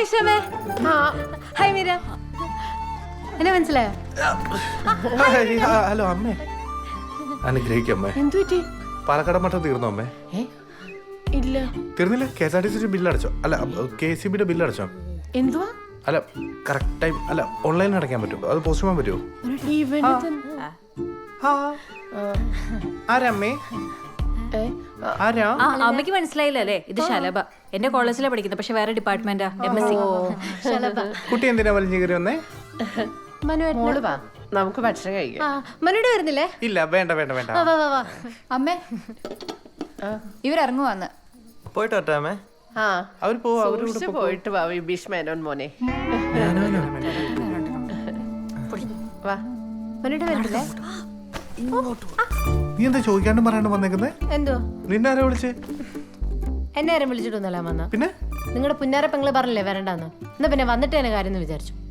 Hi ഷമേ. Hi Meera. എന്നെ മനസ്സിലായോ? Hello അമ്മേ. അനുഗ്രഹിക്കമ്മേ. എന്തു പറ്റി? പാലക്കാട് മട്ടം തീർന്നോ അമ്മേ? ഇല്ല. തീർന്നില്ല? KSRTC ബില്ല് അടച്ചോ? അല്ല KCBയുടെ ബില്ല് അടച്ചോ? എന്തുവാ? അല്ല കറക്റ്റ് ടൈം അല്ല ഓൺലൈനിൽ അടയ്ക്കാൻ പറ്റുമോ? അത് പോസ്റ്റ് ചെയ്യാൻ പറ്റുമോ? ആരമ്മേ? ആരാ? അമ്മയ്ക്ക് മനസ്സിലായില്ലേ? ഇത് ശലഭ. എന്റെ കോളേജിലാണ് പഠിക്കുന്നത്, പക്ഷെ വേറെ ഡിപ്പാർട്ട്മെന്റാ. MSc. ശലഭ. കുട്ടി എന്തിനാ വലിഞ്ഞു കയറി വന്നേ? മോള് വാ, നമുക്ക് ഭക്ഷണം കഴിക്കാം. മനുടെ വരുന്നില്ലേ? ഇല്ല വേണ്ട വേണ്ട വേണ്ട. അമ്മേ ഇവരിറങ്ങുവാന്ന്. പോയിട്ട് വരട്ടെ അമ്മേ. അവര് സൂക്ഷിച്ച് പോയിട്ട് വാ വിഭീഷ് മേനോൻ മോനെ. വാ. മനുടെ വരുന്നില്ലേ? നീ എന്താ ചോദിക്കാണ്ടും പറയാണ്ട് വന്നേക്കുന്നേ? എന്തോ നിന്നെ ആരാ വിളിച്ചേ? എന്നെ ആരും വിളിച്ചിട്ടൊന്നല്ല വന്ന. പിന്നെ നിങ്ങളുടെ പുന്നാര പെങ്ങള് പറഞ്ഞില്ലേ വരണ്ടെന്ന്. എന്നാ പിന്നെ വന്നിട്ട് തന്നെ കാര്യം എന്ന് വിചാരിച്ചു.